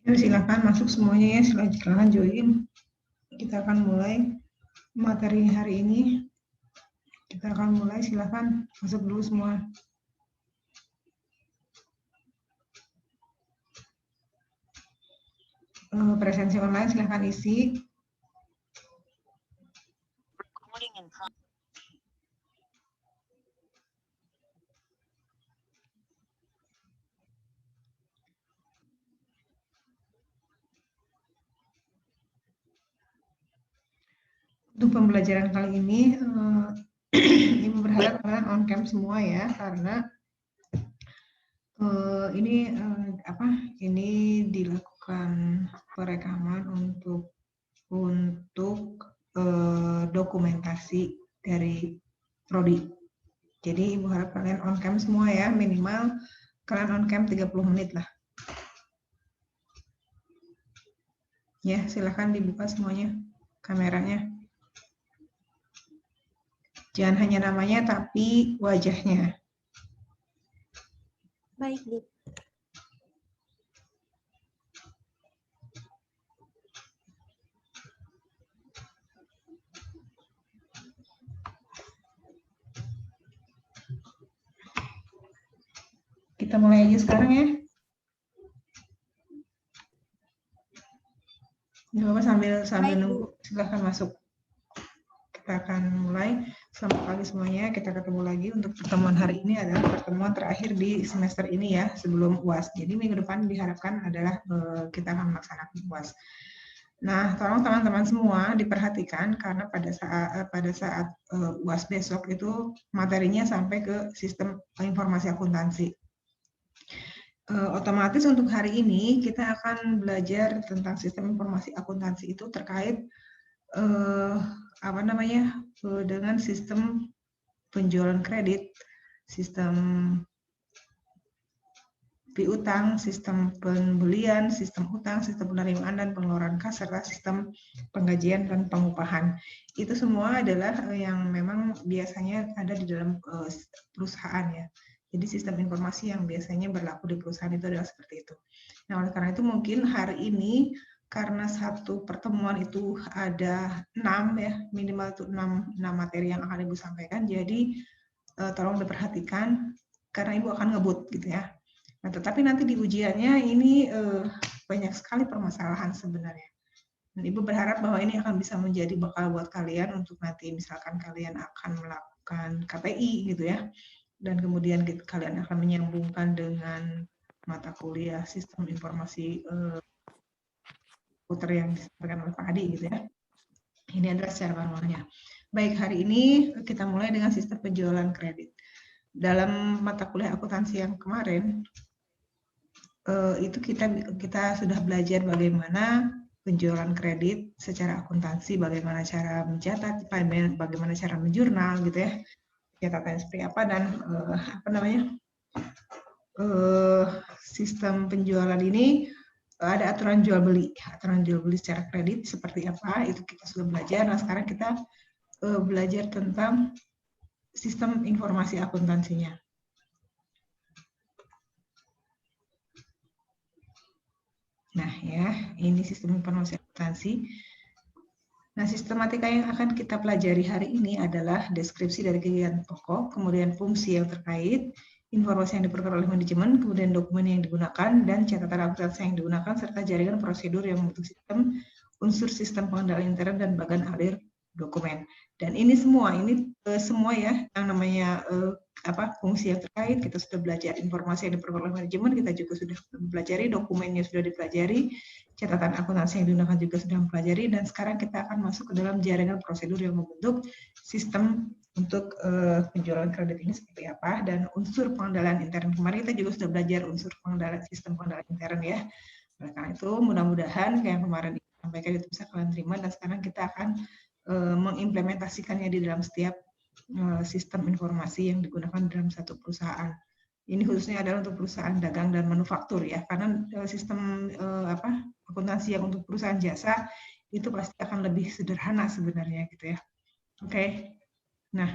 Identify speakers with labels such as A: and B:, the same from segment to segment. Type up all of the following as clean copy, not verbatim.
A: Ya, silakan masuk semuanya ya, silakan join. Kita akan mulai materi hari ini. Kita akan mulai, silakan masuk dulu semua. Presensi online silakan isi. Untuk pembelajaran kali ini, Ibu berharap kalian on cam semua ya, karena ini dilakukan perekaman untuk dokumentasi dari prodi. Jadi Ibu harap kalian on cam semua ya, minimal kalian on cam 30 menit lah. Ya, silahkan dibuka semuanya kameranya. Jangan hanya namanya, tapi wajahnya.
B: Baik, Bu.
A: Kita mulai aja sekarang ya. Bapak sambil nunggu, silahkan masuk. Kita akan mulai. Selamat pagi semuanya, kita ketemu lagi untuk pertemuan hari ini adalah pertemuan terakhir di semester ini ya, sebelum UAS. Jadi minggu depan diharapkan adalah kita akan melaksanakan UAS. Nah, tolong teman-teman semua diperhatikan karena pada saat UAS besok itu materinya sampai ke sistem informasi akuntansi. Otomatis untuk hari ini kita akan belajar tentang sistem informasi akuntansi itu terkait dengan sistem penjualan kredit, sistem piutang, sistem pembelian, sistem utang, sistem penerimaan dan pengeluaran kas, serta sistem penggajian dan pengupahan. Itu semua adalah yang memang biasanya ada di dalam perusahaan ya. Jadi sistem informasi yang biasanya berlaku di perusahaan itu adalah seperti itu. Nah, oleh karena itu mungkin hari ini karena satu pertemuan itu ada 6 ya, minimal itu 6 materi yang akan Ibu sampaikan. Jadi tolong diperhatikan karena Ibu akan ngebut gitu ya. Nah, tetapi nanti di ujiannya ini banyak sekali permasalahan sebenarnya. Dan Ibu berharap bahwa ini akan bisa menjadi bekal buat kalian untuk nanti misalkan kalian akan melakukan KPI gitu ya. Dan kemudian kalian akan menyambungkan dengan mata kuliah sistem informasi komputer yang disampaikan oleh Pak Adi gitu ya. Ini adalah secara manualnya. Baik, hari ini kita mulai dengan sistem penjualan kredit. Dalam mata kuliah akuntansi yang kemarin, itu kita sudah belajar bagaimana penjualan kredit secara akuntansi, bagaimana cara mencatat, bagaimana cara menjurnal gitu ya, catatan seperti apa, dan sistem penjualan ini ada aturan jual beli secara kredit seperti apa, itu kita sudah belajar. Nah, sekarang kita belajar tentang sistem informasi akuntansinya. Nah ya, ini sistem informasi akuntansi. Nah, sistematika yang akan kita pelajari hari ini adalah deskripsi dari kegiatan pokok, kemudian fungsi yang terkait, informasi yang diperoleh oleh manajemen, kemudian dokumen yang digunakan, dan catatan akuntansi yang digunakan, serta jaringan prosedur yang membentuk sistem, unsur sistem pengendalian intern, dan bagan alir dokumen. Dan ini semua ya, yang namanya fungsi yang terkait, kita sudah belajar informasi yang diperoleh oleh manajemen, kita juga sudah mempelajari, dokumennya sudah dipelajari, catatan akuntansi yang digunakan juga sudah mempelajari, dan sekarang kita akan masuk ke dalam jaringan prosedur yang membentuk sistem untuk penjualan kredit ini seperti apa, dan unsur pengendalian intern. Kemarin kita juga sudah belajar unsur pengendalian sistem pengendalian intern ya. Oleh karena itu mudah-mudahan kayak yang kemarin disampaikan itu bisa kalian terima, dan sekarang kita akan mengimplementasikannya di dalam setiap sistem informasi yang digunakan dalam satu perusahaan. Ini khususnya adalah untuk perusahaan dagang dan manufaktur ya, karena sistem akuntansi yang untuk perusahaan jasa itu pasti akan lebih sederhana sebenarnya gitu ya. Oke. Nah,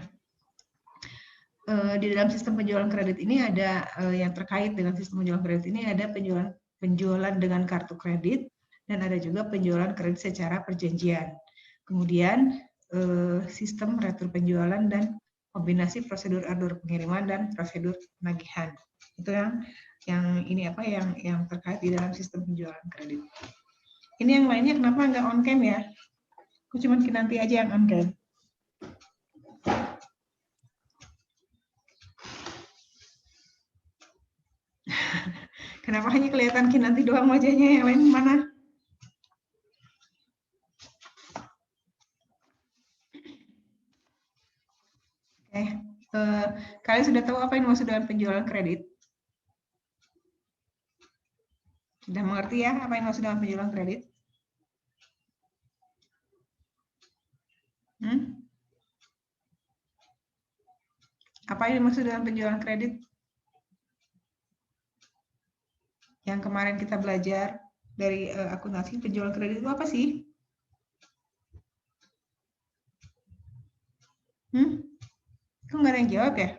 A: di dalam sistem penjualan kredit ini ada yang terkait dengan sistem penjualan kredit ini ada penjualan penjualan dengan kartu kredit, dan ada juga penjualan kredit secara perjanjian. Kemudian sistem retur penjualan dan kombinasi prosedur order pengiriman dan prosedur penagihan. Itu yang ini apa yang terkait di dalam sistem penjualan kredit. Ini yang lainnya kenapa nggak on cam ya? Aku cuma Kinanti aja yang on cam. Kenapa hanya kelihatan Kinanti doang wajahnya, yang lain mana? Oke, kalian sudah tahu apa yang dimaksud dengan penjualan kredit? Sudah mengerti ya apa yang dimaksud dengan penjualan kredit? Apa yang dimaksud dengan penjualan kredit? Yang kemarin kita belajar dari akuntansi, penjualan kredit itu apa sih? Kok nggak ada yang jawab ya?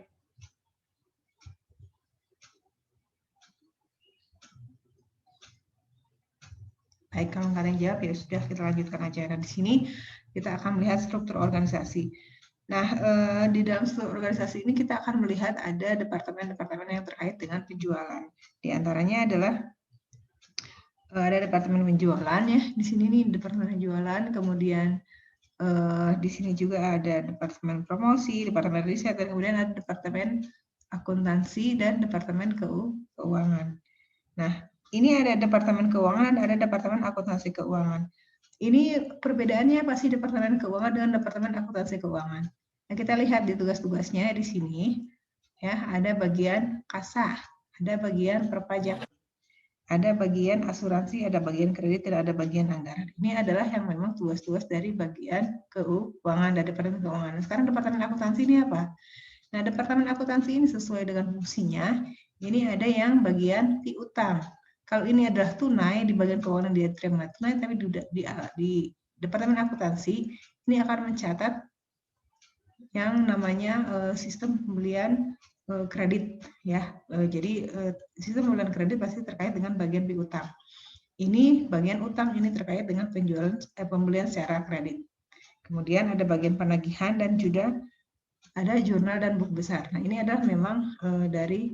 A: Baik, kalau nggak ada yang jawab ya sudah, kita lanjutkan aja. Nah, di sini kita akan melihat struktur organisasi. Nah, di dalam struktur organisasi ini kita akan melihat ada departemen-departemen yang terkait dengan penjualan. Di antaranya adalah ada departemen penjualan ya. Di sini nih departemen penjualan, kemudian di sini juga ada departemen promosi, departemen riset, dan kemudian ada departemen akuntansi dan departemen keuangan. Nah, ini ada departemen keuangan dan ada departemen akuntansi keuangan. Ini perbedaannya apa sih departemen keuangan dengan departemen akuntansi keuangan? Nah, kita lihat di tugas-tugasnya di sini ya, ada bagian kasah, ada bagian perpajakan, ada bagian asuransi, ada bagian kredit, dan ada bagian anggaran. Ini adalah yang memang tugas-tugas dari bagian keuangan dari departemen keuangan. Sekarang departemen akuntansi ini apa? Nah, departemen akuntansi ini sesuai dengan fungsinya. Ini ada yang bagian piutang. Kalau ini adalah tunai, di bagian keuangan dia terima tunai, tapi di departemen akuntansi ini akan mencatat yang namanya sistem pembelian kredit ya. Jadi sistem pembelian kredit pasti terkait dengan bagian piutang. Ini bagian utang, ini terkait dengan penjualan pembelian secara kredit. Kemudian ada bagian penagihan dan juga ada jurnal dan buku besar. Nah, ini adalah memang dari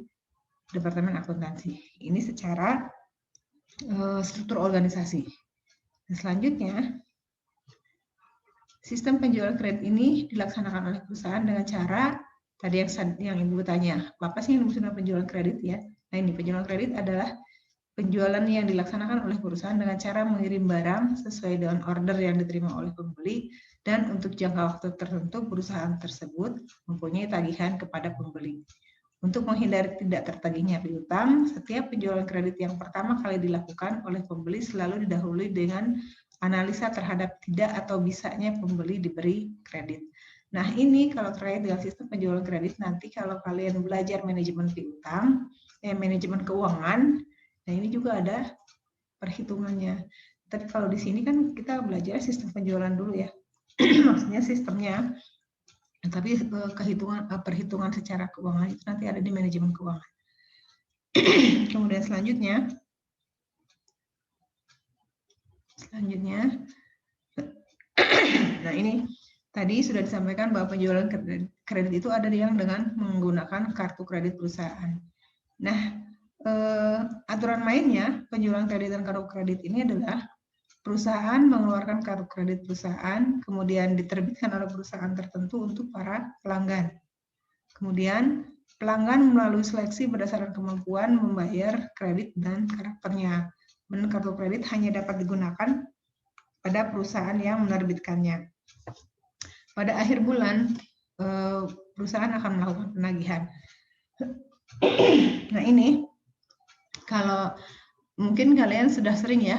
A: departemen akuntansi. Ini secara struktur organisasi. Nah, selanjutnya, sistem penjualan kredit ini dilaksanakan oleh perusahaan dengan cara tadi yang Ibu tanya, apa sih yang dimaksud dengan penjualan kredit ya? Nah, ini penjualan kredit adalah penjualan yang dilaksanakan oleh perusahaan dengan cara mengirim barang sesuai dengan order yang diterima oleh pembeli, dan untuk jangka waktu tertentu perusahaan tersebut mempunyai tagihan kepada pembeli. Untuk menghindari tidak tertagihnya piutang, setiap penjualan kredit yang pertama kali dilakukan oleh pembeli selalu didahului dengan analisa terhadap tidak atau bisanya pembeli diberi kredit. Nah, ini kalau terkait dengan sistem penjualan kredit, nanti kalau kalian belajar manajemen piutang, manajemen keuangan, nah ini juga ada perhitungannya. Tapi kalau di sini kan kita belajar sistem penjualan dulu ya. Maksudnya sistemnya. Tapi perhitungan secara keuangan itu nanti ada di manajemen keuangan. Kemudian selanjutnya, nah ini tadi sudah disampaikan bahwa penjualan kredit itu ada yang dengan menggunakan kartu kredit perusahaan. Nah, aturan mainnya penjualan kredit dan kartu kredit ini adalah perusahaan mengeluarkan kartu kredit perusahaan, kemudian diterbitkan oleh perusahaan tertentu untuk para pelanggan. Kemudian pelanggan melalui seleksi berdasarkan kemampuan membayar kredit dan karakternya. Dan kartu kredit hanya dapat digunakan pada perusahaan yang menerbitkannya. Pada akhir bulan, perusahaan akan melakukan penagihan. Nah, ini kalau mungkin kalian sudah sering ya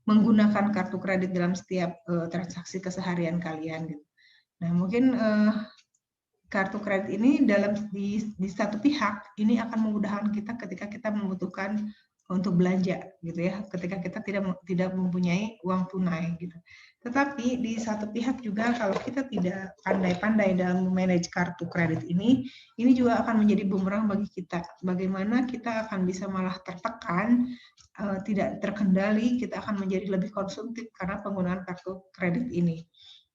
A: menggunakan kartu kredit dalam setiap transaksi keseharian kalian gitu. Nah, mungkin kartu kredit ini di satu pihak ini akan memudahkan kita ketika kita membutuhkan untuk belanja gitu ya, ketika kita tidak mempunyai uang tunai gitu. Tetapi di satu pihak juga kalau kita tidak pandai-pandai dalam memanage kartu kredit ini juga akan menjadi bumerang bagi kita. Bagaimana kita akan bisa malah tertekan, tidak terkendali, kita akan menjadi lebih konsumtif karena penggunaan kartu kredit ini.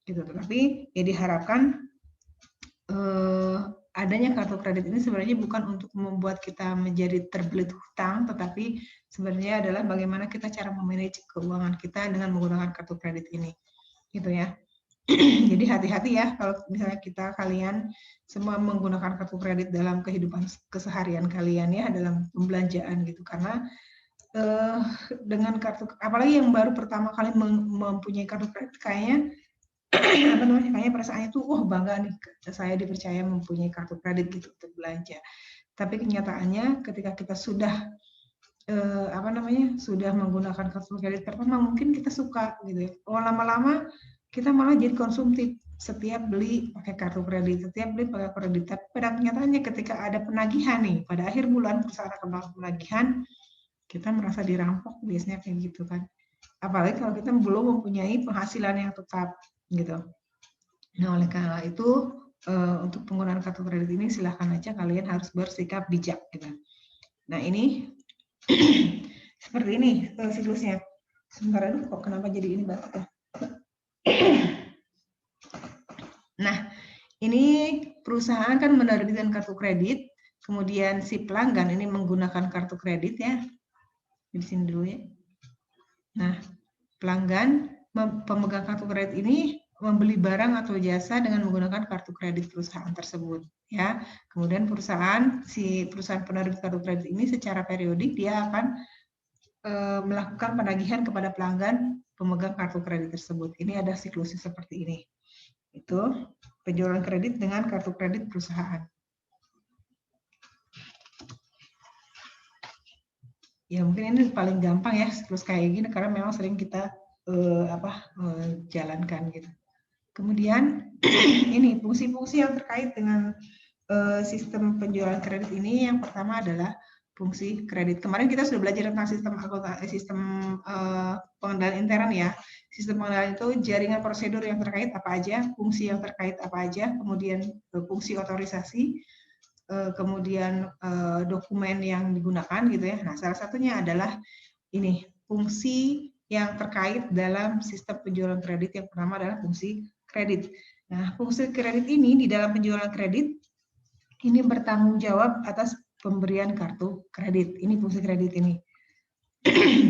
A: Gitu. Tapi ya diharapkan adanya kartu kredit ini sebenarnya bukan untuk membuat kita menjadi terbelit hutang, tetapi sebenarnya adalah bagaimana kita cara memanage keuangan kita dengan menggunakan kartu kredit ini, gitu ya. Jadi hati-hati ya kalau misalnya kalian semua menggunakan kartu kredit dalam kehidupan keseharian kalian ya, dalam pembelanjaan gitu, karena dengan kartu, apalagi yang baru pertama kali mempunyai kartu kredit, kayaknya kayaknya perasaannya tuh bangga nih saya dipercaya mempunyai kartu kredit gitu untuk belanja. Tapi kenyataannya ketika kita sudah sudah menggunakan kartu kredit pertama, mungkin kita suka gitu ya. Lama-lama kita malah jadi konsumtif, setiap beli pakai kartu kredit, setiap beli pakai kredit. Tapi pada kenyataannya ketika ada penagihan nih, pada akhir bulan perusahaan akan melakukan penagihan, kita merasa dirampok biasanya kayak gitu kan. Apalagi kalau kita belum mempunyai penghasilan yang tetap gitu. Nah, oleh karena itu untuk penggunaan kartu kredit ini silahkan aja kalian harus bersikap bijak gitu. Nah, ini seperti ini siklusnya. Sebentar dulu kok kenapa jadi ini batuk ya. Nah, ini perusahaan kan menerbitkan kartu kredit, kemudian si pelanggan ini menggunakan kartu kredit ya. Di sini dulu ya. Nah, pelanggan pemegang kartu kredit ini membeli barang atau jasa dengan menggunakan kartu kredit perusahaan tersebut ya. Kemudian perusahaan penerbit kartu kredit ini secara periodik dia akan melakukan penagihan kepada pelanggan pemegang kartu kredit tersebut. Ini ada siklusnya seperti ini. Itu penjualan kredit dengan kartu kredit perusahaan. Ya mungkin ini paling gampang ya siklus kayak gini karena memang sering kita jalankan gitu. Kemudian ini fungsi-fungsi yang terkait dengan sistem penjualan kredit ini, yang pertama adalah fungsi kredit. Kemarin kita sudah belajar tentang sistem pengendalian intern ya. Sistem pengendalian itu jaringan prosedur yang terkait apa aja, fungsi yang terkait apa aja, kemudian fungsi otorisasi, kemudian dokumen yang digunakan gitu ya. Nah, salah satunya adalah ini fungsi yang terkait dalam sistem penjualan kredit. Yang pertama adalah fungsi kredit. Nah, fungsi kredit ini di dalam penjualan kredit ini bertanggung jawab atas pemberian kartu kredit. Ini fungsi kredit ini.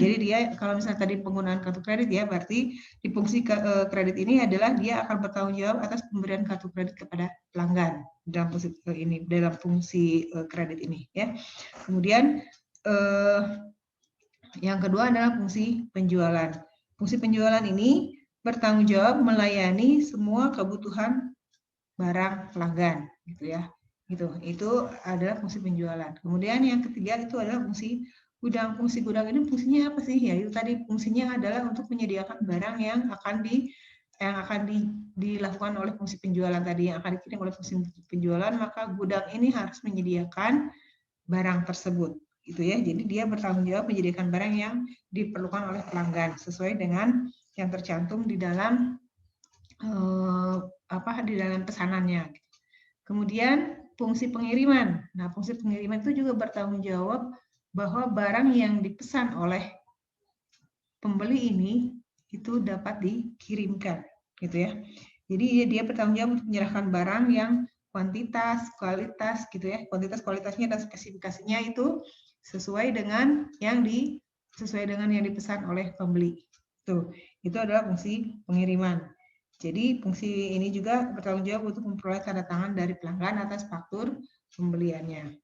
A: Jadi dia kalau misalnya tadi penggunaan kartu kredit ya, berarti di fungsi kredit ini adalah dia akan bertanggung jawab atas pemberian kartu kredit kepada pelanggan dalam fungsi ini, dalam fungsi kredit ini ya. Kemudian yang kedua adalah fungsi penjualan. Fungsi penjualan ini bertanggung jawab melayani semua kebutuhan barang pelanggan gitu ya. Itu adalah fungsi penjualan. Kemudian yang ketiga itu adalah fungsi gudang. Fungsi gudang ini fungsinya apa sih? Ya itu tadi fungsinya adalah untuk menyediakan barang yang akan dilakukan oleh fungsi penjualan tadi, yang akan dikirim oleh fungsi penjualan, maka gudang ini harus menyediakan barang tersebut gitu ya. Jadi dia bertanggung jawab menyediakan barang yang diperlukan oleh pelanggan sesuai dengan yang tercantum di dalam di dalam pesanannya. Kemudian fungsi pengiriman. Nah, fungsi pengiriman itu juga bertanggung jawab bahwa barang yang dipesan oleh pembeli ini itu dapat dikirimkan, gitu ya. Jadi dia bertanggung jawab untuk menyerahkan barang yang kuantitas, kualitas, gitu ya. Kuantitas, kualitasnya dan spesifikasinya itu sesuai dengan yang dipesan oleh pembeli. Tuh, itu adalah fungsi pengiriman. Jadi fungsi ini juga bertanggung jawab untuk memperoleh tanda tangan dari pelanggan atas faktur pembeliannya.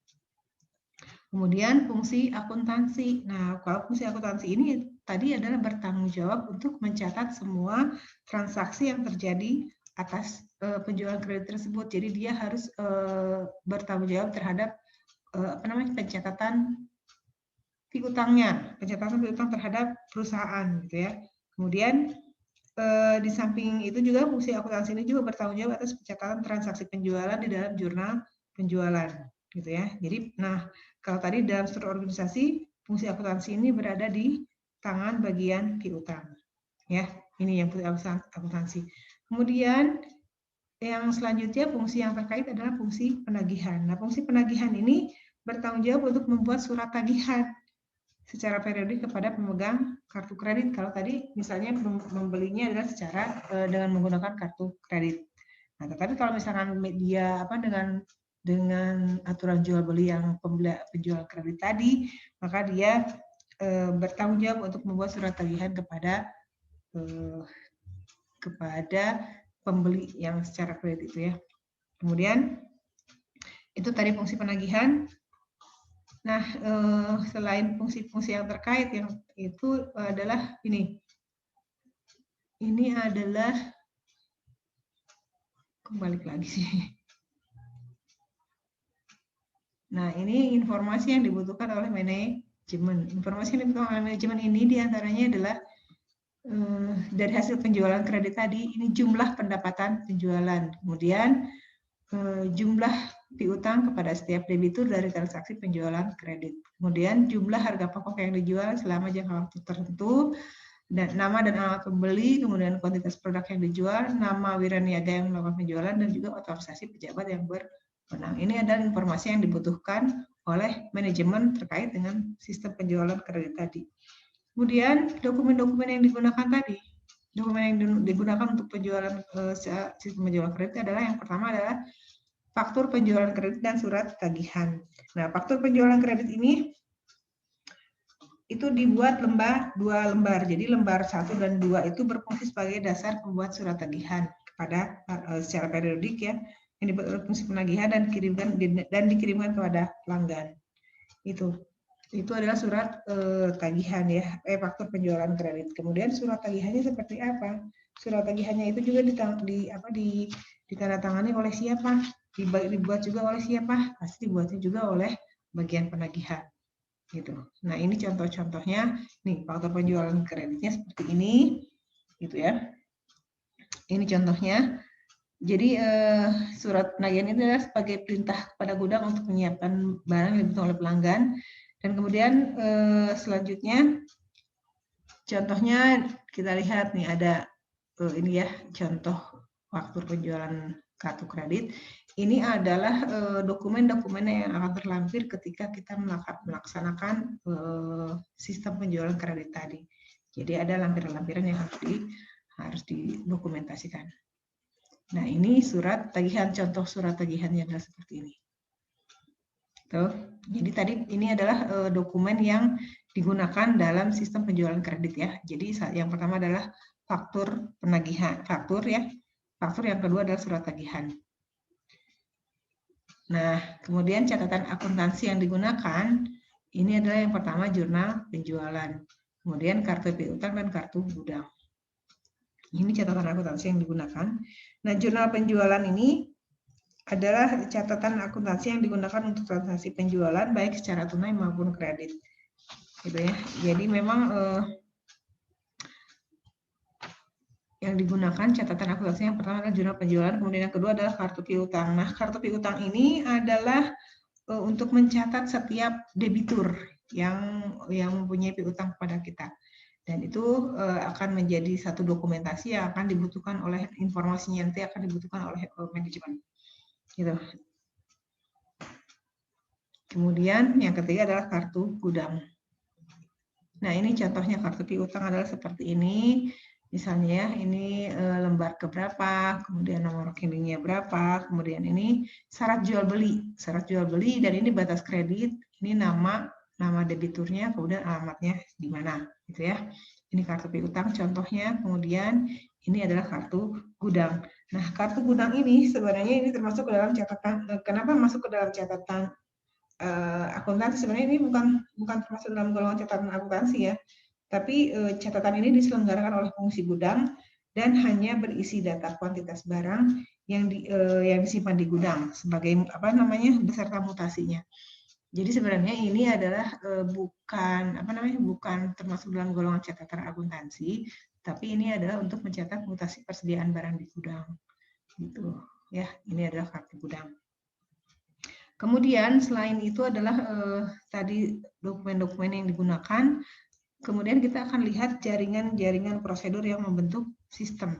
A: Kemudian fungsi akuntansi. Nah, kalau fungsi akuntansi ini tadi adalah bertanggung jawab untuk mencatat semua transaksi yang terjadi atas penjualan kredit tersebut. Jadi dia harus bertanggung jawab terhadap pencatatan piutangnya, pencatatan piutang terhadap perusahaan, gitu ya. Kemudian di samping itu juga fungsi akuntansi ini juga bertanggung jawab atas pencatatan transaksi penjualan di dalam jurnal penjualan, gitu ya. Jadi, nah kalau tadi dalam struktur organisasi fungsi akuntansi ini berada di tangan bagian piutang. Ya, ini yang fungsi akuntansi. Kemudian yang selanjutnya fungsi yang terkait adalah fungsi penagihan. Nah, fungsi penagihan ini bertanggung jawab untuk membuat surat tagihan secara periodik kepada pemegang kartu kredit. Kalau tadi misalnya membelinya adalah secara dengan menggunakan kartu kredit. Nah, tetapi kalau misalkan media dengan aturan jual beli yang penjual kredit tadi, maka dia bertanggung jawab untuk membuat surat tagihan kepada pembeli yang secara kredit itu ya. Kemudian itu tadi fungsi penagihan. Nah, selain fungsi-fungsi yang terkait yang itu adalah ini. Ini adalah kembali lagi sih. Nah, ini informasi yang dibutuhkan oleh manajemen. Informasi yang dibutuhkan oleh manajemen ini diantaranya adalah dari hasil penjualan kredit tadi, ini jumlah pendapatan penjualan. Kemudian jumlah piutang kepada setiap debitur dari transaksi penjualan kredit. Kemudian jumlah harga pokok yang dijual selama jangka waktu tertentu, dan nama dan alamat pembeli, kemudian kuantitas produk yang dijual, nama wiraniaga yang melakukan penjualan, dan juga otorisasi pejabat yang berwenang. Ini adalah informasi yang dibutuhkan oleh manajemen terkait dengan sistem penjualan kredit tadi. Kemudian dokumen-dokumen yang digunakan tadi, dokumen yang digunakan untuk penjualan sistem penjualan kredit adalah yang pertama adalah faktur penjualan kredit dan surat tagihan. Nah, faktur penjualan kredit ini itu dibuat dua lembar. Jadi lembar 1 dan 2 itu berfungsi sebagai dasar pembuat surat tagihan kepada secara periodik ya, yang dibuat oleh fungsi penagihan dan dikirimkan kepada pelanggan. Itu adalah surat tagihan ya, faktur penjualan kredit. Kemudian surat tagihannya seperti apa? Surat tagihannya itu juga ditandatangani oleh siapa? Dibuat juga oleh siapa? Pasti dibuatnya juga oleh bagian penagihan. Gitu. Nah, ini contoh-contohnya. Nih, faktur penjualan kreditnya seperti ini, gitu ya. Ini contohnya. Jadi surat penagihan itu adalah sebagai perintah kepada gudang untuk menyiapkan barang yang dibutuhkan oleh pelanggan. Dan kemudian selanjutnya, contohnya kita lihat nih ada ini ya, contoh faktur penjualan kartu kredit. Ini adalah dokumen-dokumen yang akan terlampir ketika kita melaksanakan sistem penjualan kredit tadi. Jadi ada lampiran-lampiran yang harus didokumentasikan. Nah, ini surat tagihan, contoh surat tagihannya adalah seperti ini. Tuh. Jadi tadi ini adalah dokumen yang digunakan dalam sistem penjualan kredit ya. Jadi yang pertama adalah faktur penagihan, faktur ya. Faktur yang kedua adalah surat tagihan. Nah, kemudian catatan akuntansi yang digunakan, ini adalah yang pertama jurnal penjualan, kemudian kartu piutang dan kartu gudang. Ini catatan akuntansi yang digunakan. Nah, jurnal penjualan ini adalah catatan akuntansi yang digunakan untuk transaksi penjualan baik secara tunai maupun kredit. Gitu ya. Jadi memang yang digunakan catatan akuntansi yang pertama adalah jurnal penjualan, kemudian yang kedua adalah kartu piutang. Nah, kartu piutang ini adalah untuk mencatat setiap debitur yang mempunyai piutang kepada kita. Dan itu akan menjadi satu dokumentasi yang akan dibutuhkan oleh informasinya nanti akan dibutuhkan oleh manajemen. Gitu. Kemudian yang ketiga adalah kartu gudang. Nah, ini contohnya kartu piutang adalah seperti ini. Misalnya ini lembar keberapa, kemudian nomor rekeningnya berapa, kemudian ini syarat jual beli, dan ini batas kredit, ini nama debiturnya, kemudian alamatnya di mana, gitu ya. Ini kartu piutang contohnya, kemudian ini adalah kartu gudang. Nah, kartu gudang ini sebenarnya ini termasuk ke dalam catatan. Kenapa masuk ke dalam catatan akuntansi? Sebenarnya ini bukan termasuk dalam golongan catatan akuntansi ya. Tapi catatan ini diselenggarakan oleh fungsi gudang dan hanya berisi data kuantitas barang yang disimpan di gudang sebagai beserta mutasinya. Jadi sebenarnya ini adalah bukan termasuk dalam golongan catatan akuntansi, tapi ini adalah untuk mencatat mutasi persediaan barang di gudang. Gitu ya. Ini adalah kartu gudang. Kemudian selain itu adalah tadi dokumen-dokumen yang digunakan. Kemudian kita akan lihat jaringan-jaringan prosedur yang membentuk sistem.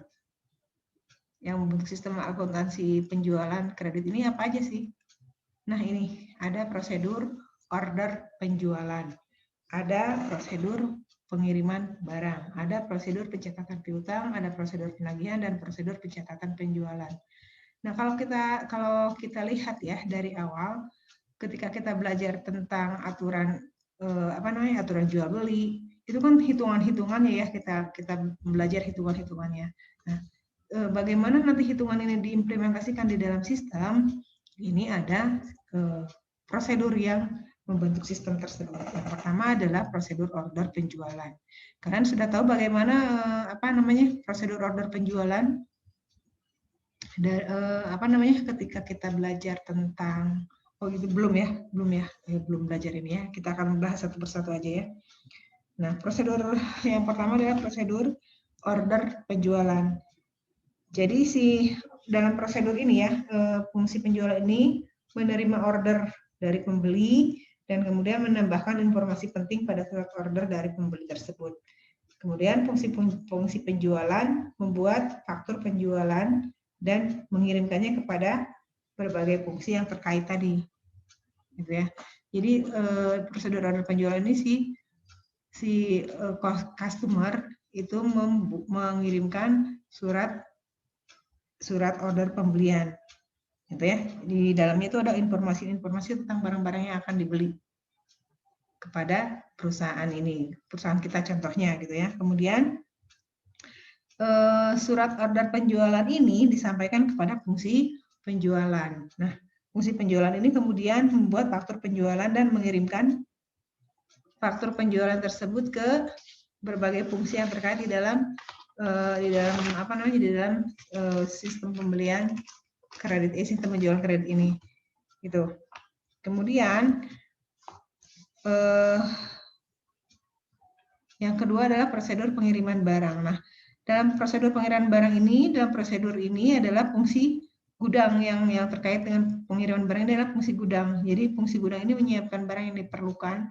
A: Yang membentuk sistem akuntansi penjualan kredit ini apa aja sih? Nah ini ada prosedur order penjualan, ada prosedur pengiriman barang, ada prosedur pencatatan piutang, ada prosedur penagihan, dan prosedur pencatatan penjualan. Nah kalau kita lihat ya dari awal, ketika kita belajar tentang aturan aturan jual beli, itu kan hitungannya ya, kita belajar hitungannya. Nah, bagaimana nanti hitungan ini diimplementasikan di dalam sistem? Ini ada prosedur yang membentuk sistem tersebut. Yang pertama adalah prosedur order penjualan. Kalian sudah tahu bagaimana prosedur order penjualan? Ketika kita belajar tentang belum belajar ini ya. Kita akan bahas satu persatu aja ya. Nah, prosedur yang pertama adalah prosedur order penjualan. Jadi dalam prosedur ini ya, fungsi penjualan ini menerima order dari pembeli dan kemudian menambahkan informasi penting pada surat order dari pembeli tersebut. Kemudian fungsi penjualan membuat faktur penjualan dan mengirimkannya kepada berbagai fungsi yang terkait tadi, gitu ya. Jadi prosedur order penjualan ini si customer itu mengirimkan surat order pembelian, gitu ya. Di dalamnya itu ada informasi tentang barang-barang yang akan dibeli kepada perusahaan ini, perusahaan kita contohnya, gitu ya. Kemudian surat order penjualan ini disampaikan kepada fungsi penjualan. Nah, fungsi penjualan ini kemudian membuat faktur penjualan dan mengirimkan faktur penjualan tersebut ke berbagai fungsi yang terkait di dalam sistem pembelian kredit, sistem penjualan kredit ini. Gitu. Kemudian yang kedua adalah prosedur pengiriman barang. Nah, dalam prosedur pengiriman barang ini, adalah fungsi gudang yang terkait dengan pengiriman barang ini adalah fungsi gudang. Jadi fungsi gudang ini menyiapkan barang yang diperlukan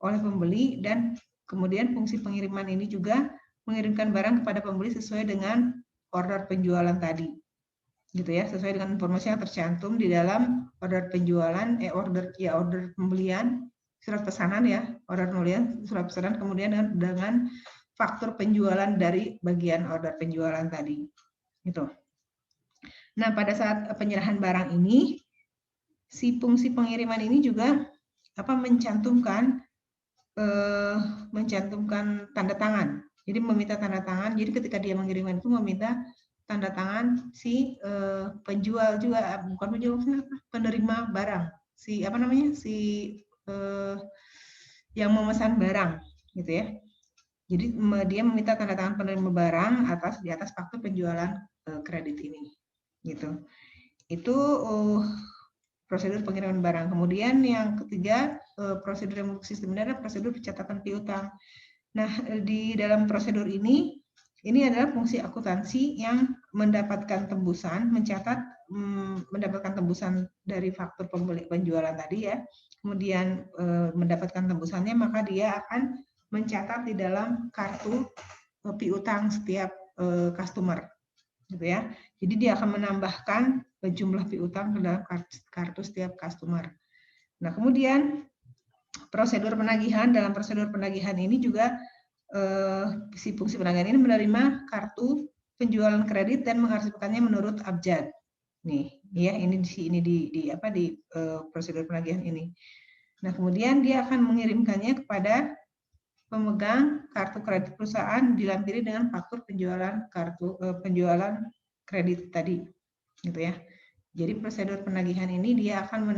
A: oleh pembeli dan kemudian fungsi pengiriman ini juga mengirimkan barang kepada pembeli sesuai dengan order penjualan tadi. Gitu ya, sesuai dengan informasi yang tercantum di dalam order penjualan, order pembelian, surat pesanan ya, order pembelian, surat pesanan, kemudian dengan faktur penjualan dari bagian order penjualan tadi. Gitu. Nah, pada saat penyerahan barang ini, si fungsi pengiriman ini juga mencantumkan tanda tangan. Jadi meminta tanda tangan. Jadi ketika dia mengirimkan itu meminta tanda tangan si penjual juga, bukan penjual, penerima barang. Yang memesan barang, gitu ya. Jadi dia meminta tanda tangan penerima barang di atas faktur penjualan kredit ini, gitu. Itu prosedur pengiriman barang. Kemudian yang ketiga, prosedur yang sistem ini adalah prosedur pencatatan piutang. Nah, di dalam prosedur ini adalah fungsi akuntansi yang mendapatkan tembusan, mendapatkan tembusan dari faktur penjualan tadi ya. Kemudian mendapatkan tembusannya, maka dia akan mencatat di dalam kartu piutang setiap customer, gitu ya. Jadi dia akan menambahkan jumlah piutang ke dalam kartu setiap customer. Nah, kemudian prosedur penagihan, dalam prosedur penagihan ini juga si fungsi penagihan ini menerima kartu penjualan kredit dan mengarsipkannya menurut abjad. Nih, ya ini di prosedur penagihan ini. Nah, kemudian dia akan mengirimkannya kepada pemegang kartu kredit perusahaan dilampiri dengan faktur penjualan kredit tadi, gitu ya. Jadi prosedur penagihan ini dia akan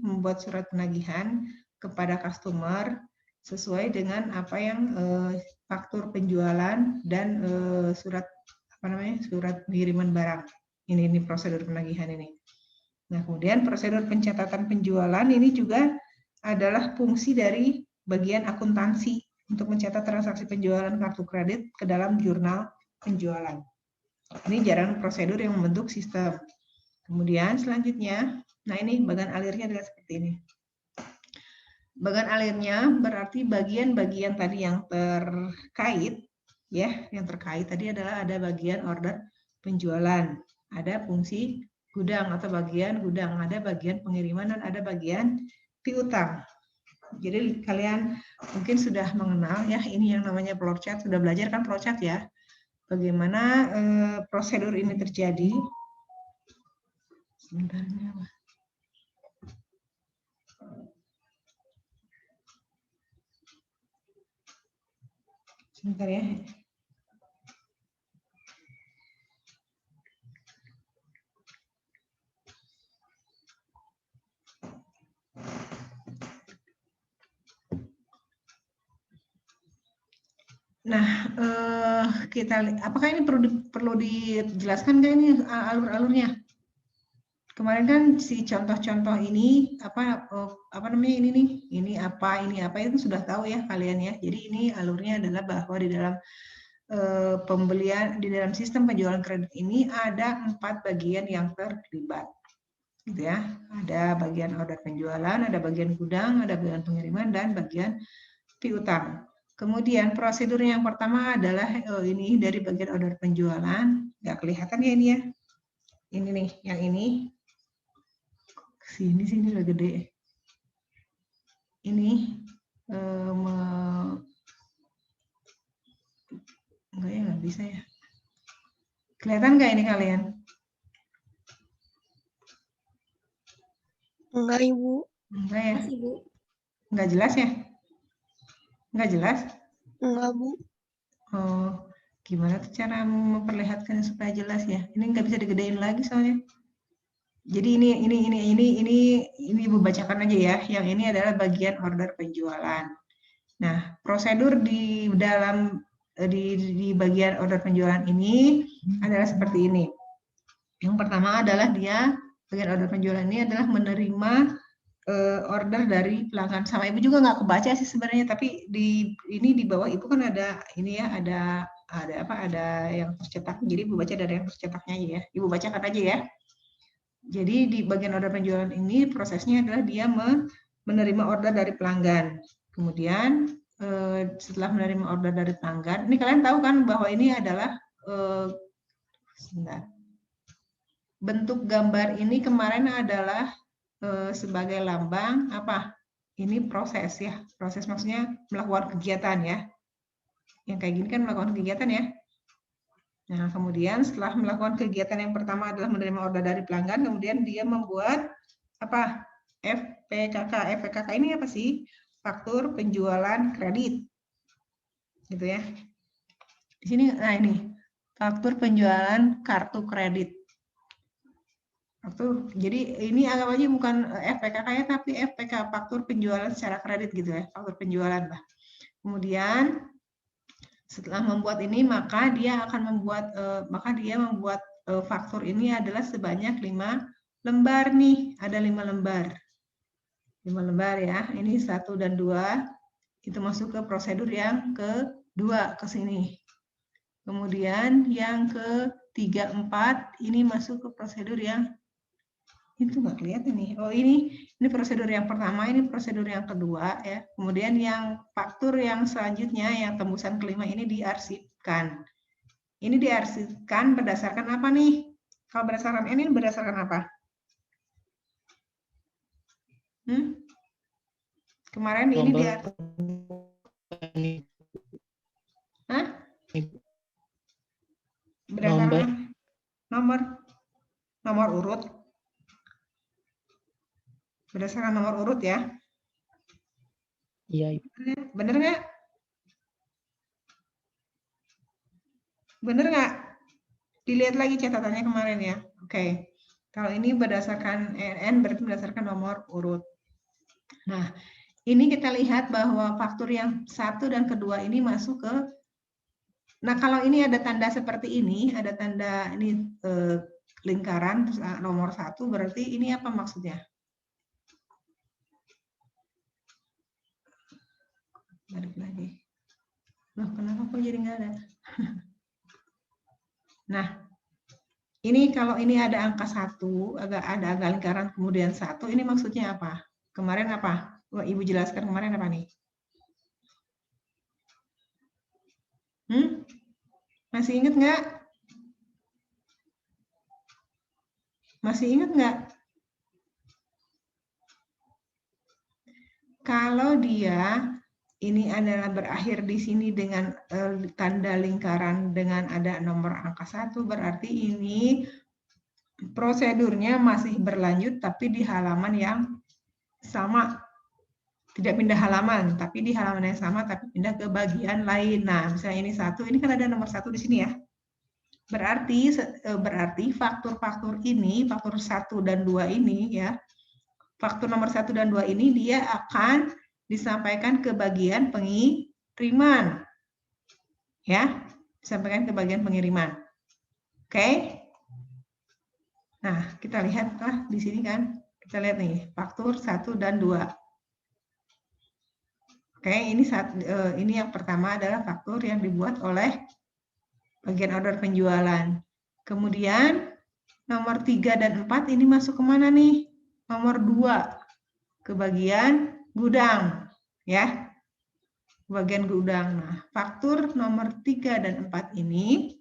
A: membuat surat penagihan kepada customer sesuai dengan apa yang faktur penjualan dan surat pengiriman barang. Ini prosedur penagihan ini. Nah, kemudian prosedur pencatatan penjualan ini juga adalah fungsi dari bagian akuntansi untuk mencatat transaksi penjualan kartu kredit ke dalam jurnal penjualan. Ini jalan prosedur yang membentuk sistem. Kemudian selanjutnya Nah, ini bagan alirnya adalah seperti ini. Bagan alirnya berarti bagian-bagian tadi yang terkait, ya, yang terkait tadi adalah ada bagian order penjualan, ada fungsi gudang atau bagian gudang, ada bagian pengiriman, dan ada bagian piutang. Jadi kalian mungkin sudah mengenal ya, ini yang namanya flow chart, sudah belajar kan flow chart ya, bagaimana prosedur ini terjadi. Sebentarnya, sebentar ya. Nah, kita apakah ini perlu dijelaskan nggak ini alur-alurnya? Kemarin kan si contoh-contoh ini apa namanya ini nih, ini apa itu sudah tahu ya kalian ya. Jadi ini alurnya adalah bahwa di dalam pembelian, di dalam sistem penjualan kredit ini ada 4 bagian yang terlibat, gitu ya. Ada bagian order penjualan, ada bagian gudang, ada bagian pengiriman, dan bagian piutang. Kemudian prosedur yang pertama adalah ini dari bagian order penjualan, nggak kelihatan ya ini ya. Ini nih, yang ini. Sini udah gede. Ini enggak ya, nggak bisa ya. Kelihatan nggak ini kalian?
B: Enggak, Ibu.
A: Enggak ya?
B: Masih, Bu.
A: Nggak jelas ya? Nggak jelas?
B: Enggak, Bu.
A: Oh, gimana tuh cara memperlihatkan supaya jelas ya? Ini nggak bisa digedein lagi soalnya. Jadi ini Ibu bacakan aja ya. Yang ini adalah bagian order penjualan. Nah, prosedur di dalam di bagian order penjualan ini adalah seperti ini. Yang pertama adalah bagian order penjualan ini adalah menerima order dari pelanggan. Sama Ibu juga nggak kebaca sih sebenarnya, tapi di bawah Ibu kan ada ini ya, ada yang tercetak. Jadi Ibu baca dari yang tercetaknya aja ya. Ibu bacakan aja ya. Jadi di bagian order penjualan ini prosesnya adalah dia menerima order dari pelanggan. Kemudian setelah menerima order dari pelanggan, ini kalian tahu kan bahwa ini adalah bentuk gambar ini kemarin adalah sebagai lambang apa? Ini proses ya, proses maksudnya melakukan kegiatan ya. Yang kayak gini kan melakukan kegiatan ya. Nah, kemudian setelah melakukan kegiatan yang pertama adalah menerima order dari pelanggan, kemudian dia membuat apa? FPKK. FPKK ini apa sih? Faktur penjualan kredit. Gitu ya. Di sini, nah ini, faktur penjualan kartu kredit. Faktur, jadi ini anggap aja bukan FPKK-nya, tapi FPK, faktur penjualan secara kredit gitu ya, faktur penjualan lah. Kemudian setelah membuat ini, maka dia membuat faktur ini adalah sebanyak 5 lembar nih, ada 5 lembar. 5 lembar ya, ini 1 dan 2, itu masuk ke prosedur yang kedua ke sini. Kemudian yang ke-3, 4, ini masuk ke prosedur yang itu nggak kelihatan nih. Oh ini prosedur yang pertama, ini prosedur yang kedua ya. Kemudian yang faktur yang selanjutnya, yang tembusan kelima ini diarsipkan. Ini diarsipkan berdasarkan apa nih? Kalau berdasarkan ini berdasarkan apa? Kemarin ini Hah? Berdasarkan nomor urut. Berdasarkan nomor urut ya.
B: Iya,
A: bener nggak? Bener nggak? Dilihat lagi catatannya kemarin ya. Oke. Kalau ini berdasarkan NN berarti berdasarkan nomor urut. Nah, ini kita lihat bahwa faktur yang 1 dan kedua ini masuk ke. Nah, kalau ini ada tanda seperti ini, ada tanda ini lingkaran terus nomor 1, berarti ini apa maksudnya? Balik lagi. Loh, kenapa kok jadi nggak ada? Nah, Ini kalau ini ada angka 1, ada angka lingkaran kemudian 1, ini maksudnya apa? Kemarin apa? Wah, Ibu jelaskan kemarin apa nih? Masih ingat nggak? Masih ingat nggak? Kalau dia ini adalah berakhir di sini dengan tanda lingkaran dengan ada nomor angka 1, berarti ini prosedurnya masih berlanjut tapi di halaman yang sama. Tidak pindah halaman, tapi di halaman yang sama tapi pindah ke bagian lain. Nah, misalnya ini 1, ini kan ada nomor 1 di sini ya. Berarti faktor-faktor ini, faktor 1 dan 2 ini ya, faktor nomor 1 dan 2 ini dia akan disampaikan ke bagian pengiriman. Ya, disampaikan ke bagian pengiriman. Oke? Nah, kita lihat di sini kan, kita lihat nih, faktor 1 dan 2. Oke, ini yang pertama adalah faktur yang dibuat oleh bagian order penjualan. Kemudian nomor 3 dan 4 ini masuk kemana nih? Nomor 2 ke bagian gudang, ya. Bagian gudang. Nah, faktur nomor 3 dan 4 ini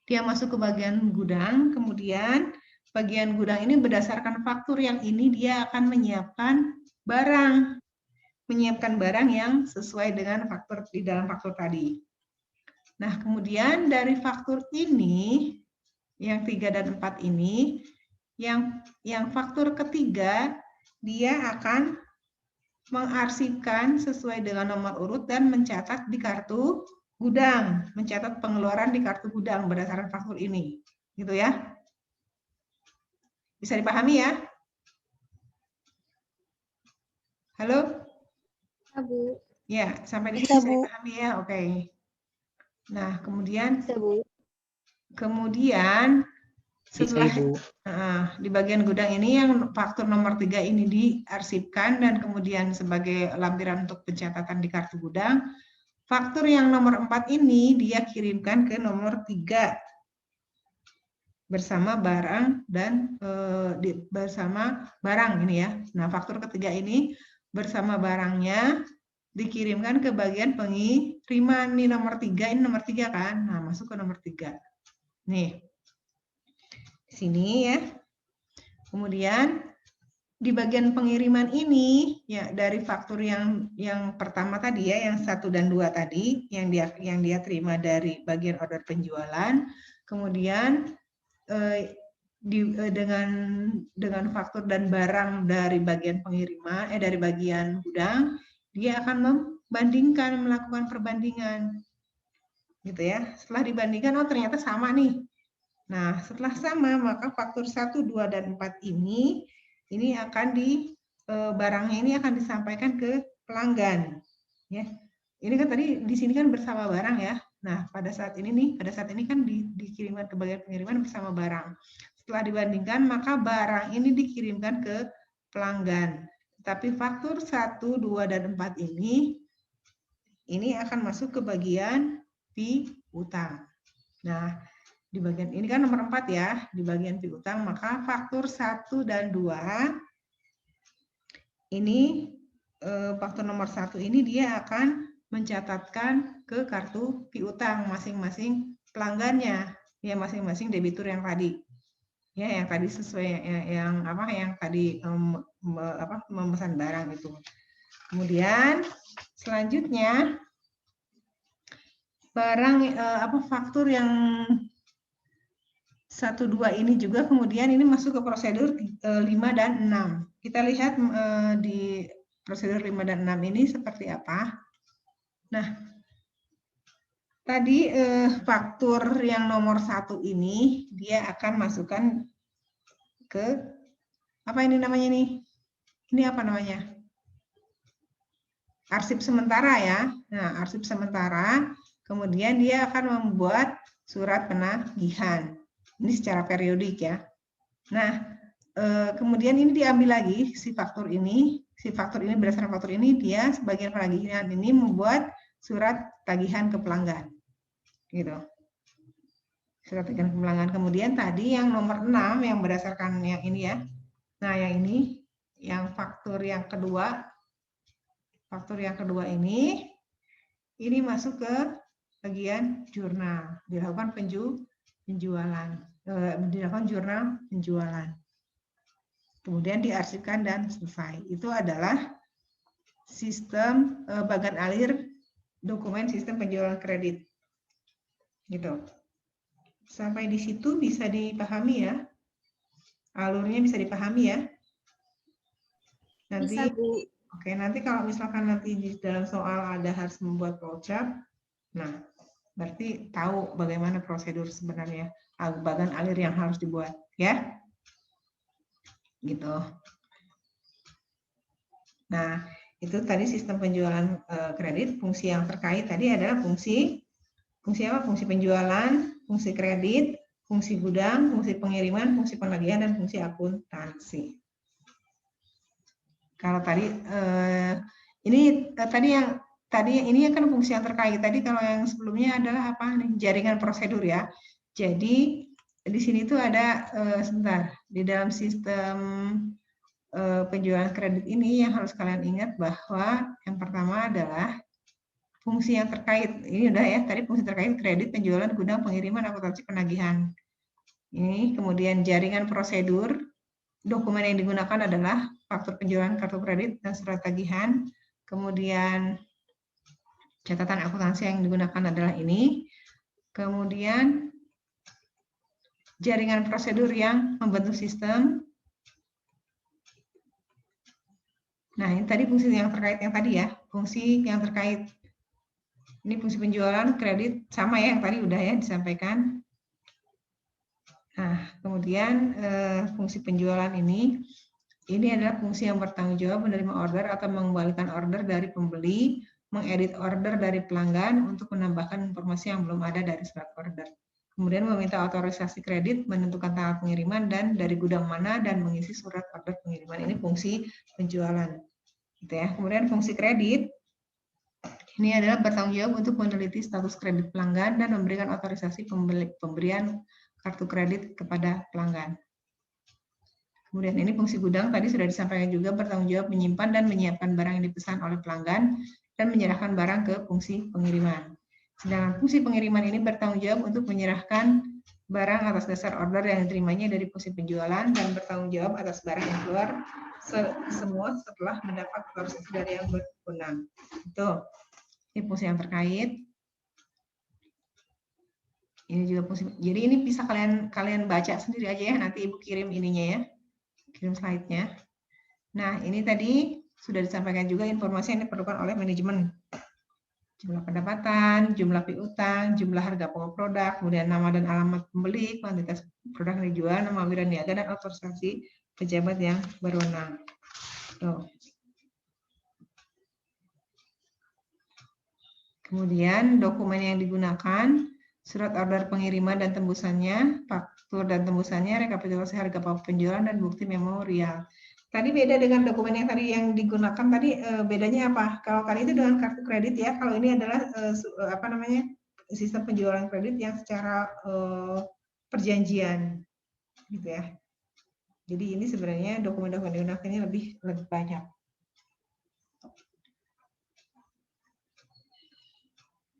A: dia masuk ke bagian gudang, kemudian bagian gudang ini berdasarkan faktur yang ini dia akan menyiapkan barang. Menyiapkan barang yang sesuai dengan faktur di dalam faktur tadi. Nah, kemudian dari faktur ini, yang 3 dan 4 ini, yang faktur ketiga, dia akan mengarsipkan sesuai dengan nomor urut dan mencatat di kartu gudang, mencatat pengeluaran di kartu gudang berdasarkan faktur ini. Gitu ya. Bisa dipahami ya? Halo?
B: Bu.
A: Ya, sampai di sini bisa dipahami ya. Oke. Nah, kemudian setelah di bagian gudang ini yang faktur nomor 3 ini diarsipkan dan kemudian sebagai lampiran untuk pencatatan di kartu gudang. Faktur yang nomor 4 ini dia kirimkan ke nomor 3 bersama barang dan bersama barang ini ya. Nah, faktur ketiga ini bersama barangnya dikirimkan ke bagian pengiriman. Ini nomor 3, ini nomor 3 kan. Nah, masuk ke nomor 3. Nih. Di sini ya. Kemudian di bagian pengiriman ini ya dari faktur yang pertama tadi ya, yang 1 dan 2 tadi yang dia terima dari bagian order penjualan, kemudian dengan faktur dan barang dari bagian pengiriman dari bagian gudang, dia akan membandingkan, melakukan perbandingan. Gitu ya. Setelah dibandingkan, oh ternyata sama nih. Nah, setelah sama, maka faktur 1, 2, dan 4 ini akan barangnya ini akan disampaikan ke pelanggan. Ya. Ini kan tadi di sini kan bersama barang ya. Nah, pada saat ini kan dikirimkan ke bagian pengiriman bersama barang. Setelah dibandingkan, maka barang ini dikirimkan ke pelanggan. Tapi faktur 1, 2, dan 4 ini akan masuk ke bagian piutang. Nah, di bagian ini kan nomor 4 ya, di bagian piutang, maka faktur 1 dan 2 ini faktur nomor 1 ini dia akan mencatatkan ke kartu piutang masing-masing pelanggannya, ya masing-masing debitur yang tadi. Ya, yang tadi sesuai yang tadi memesan barang itu. Kemudian selanjutnya barang faktur yang 1, 2 ini juga kemudian ini masuk ke prosedur 5 dan 6. Kita lihat di prosedur 5 dan 6 ini seperti apa. Nah, tadi faktur yang nomor 1 ini dia akan masukkan ke apa ini namanya nih? Ini apa namanya? Arsip sementara ya. Nah, arsip sementara, kemudian dia akan membuat surat penagihan. Ini secara periodik ya. Nah, kemudian ini diambil lagi si faktur ini berdasarkan faktur ini dia sebagian penagihan ini membuat surat tagihan ke pelanggan. Gitu. surat teguran pelanggan. Kemudian tadi yang nomor 6 yang berdasarkan yang ini ya. Nah, yang ini yang faktur yang kedua ini masuk ke bagian jurnal, dilakukan penjualan, dilakukan jurnal penjualan. Kemudian diarsipkan dan selesai. Itu adalah sistem bagan alir dokumen sistem penjualan kredit. Gitu. Sampai di situ bisa dipahami ya. Alurnya bisa dipahami ya. Nanti
B: bisa, Bu.
A: Oke, nanti kalau misalkan nanti di dalam soal ada harus membuat flowchart, nah berarti tahu bagaimana prosedur sebenarnya bagan alir yang harus dibuat, ya. Gitu. Nah, itu tadi sistem penjualan kredit. Fungsi yang terkait tadi adalah fungsi apa? Fungsi penjualan, fungsi kredit, fungsi gudang, fungsi pengiriman, fungsi penagihan, dan fungsi akuntansi. Kalau tadi ini ini kan fungsi yang terkait. Tadi kalau yang sebelumnya adalah apa nih? Jaringan prosedur ya. Jadi di sini tuh ada sebentar di dalam sistem penjualan kredit ini yang harus kalian ingat bahwa yang pertama adalah fungsi yang terkait. Ini udah ya, tadi fungsi terkait kredit, penjualan, gudang, pengiriman, akuntansi, penagihan. Ini kemudian jaringan prosedur. Dokumen yang digunakan adalah faktur penjualan kartu kredit dan surat tagihan. Kemudian catatan akuntansi yang digunakan adalah ini. Kemudian jaringan prosedur yang membentuk sistem. Nah, ini tadi fungsi yang terkait yang tadi ya. Fungsi yang terkait. Ini fungsi penjualan kredit sama ya yang tadi udah ya disampaikan. Nah, kemudian fungsi penjualan ini adalah fungsi yang bertanggung jawab menerima order atau mengembalikan order dari pembeli, mengedit order dari pelanggan untuk menambahkan informasi yang belum ada dari surat order. Kemudian meminta otorisasi kredit, menentukan tanggal pengiriman dan dari gudang mana dan mengisi surat order pengiriman. Ini fungsi penjualan. Gitu ya. Kemudian fungsi kredit ini adalah bertanggung jawab untuk meneliti status kredit pelanggan dan memberikan otorisasi pemberian kartu kredit kepada pelanggan. Kemudian ini fungsi gudang tadi sudah disampaikan juga bertanggung jawab menyimpan dan menyiapkan barang yang dipesan oleh pelanggan dan menyerahkan barang ke fungsi pengiriman. Sedangkan fungsi pengiriman ini bertanggung jawab untuk menyerahkan barang atas dasar order yang diterimanya dari fungsi penjualan dan bertanggung jawab atas barang yang keluar semua setelah mendapat otorisasi dari yang berwenang. Itu. Ini fungsi yang terkait. Ini juga fungsi. Jadi ini bisa kalian baca sendiri aja ya. Nanti Ibu kirim ininya ya. Kirim slide-nya. Nah, ini tadi sudah disampaikan juga informasi yang diperlukan oleh manajemen. Jumlah pendapatan, jumlah piutang, jumlah harga pokok produk, kemudian nama dan alamat pembeli, kuantitas produk yang dijual, nama wira niaga, dan otorisasi pejabat yang berwenang. Tuh. Kemudian dokumen yang digunakan, surat order pengiriman dan tembusannya, faktur dan tembusannya, rekapitulasi harga pokok penjualan, dan bukti memorial. Tadi beda dengan dokumen yang tadi yang digunakan tadi, bedanya apa? Kalau tadi itu dengan kartu kredit ya, kalau ini adalah sistem penjualan kredit yang secara perjanjian, gitu ya. Jadi ini sebenarnya dokumen-dokumen yang digunakan ini lebih banyak.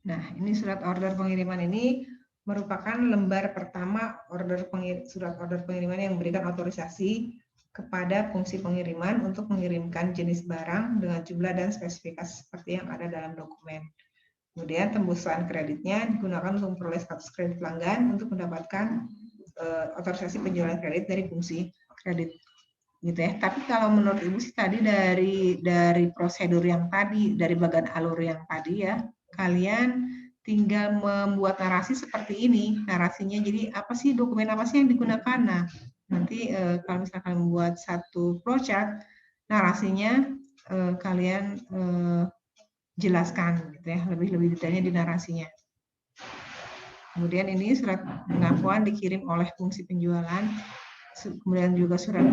A: Nah, ini surat order pengiriman ini merupakan lembar pertama surat order pengiriman yang memberikan otorisasi kepada fungsi pengiriman untuk mengirimkan jenis barang dengan jumlah dan spesifikasi seperti yang ada dalam dokumen. Kemudian tembusan kreditnya digunakan untuk memperoleh status kredit pelanggan untuk mendapatkan otorisasi penjualan kredit dari fungsi kredit. Gitu ya. Tapi kalau menurut Ibu sih tadi dari prosedur yang tadi, dari bagan alur yang tadi ya, kalian tinggal membuat narasi seperti ini. Narasinya jadi apa sih, dokumen apa sih yang digunakan? Nah, nanti kalau misalkan membuat satu flowchart, narasinya kalian jelaskan gitu ya, lebih detailnya di narasinya. Kemudian ini surat pengakuan dikirim oleh fungsi penjualan, kemudian juga surat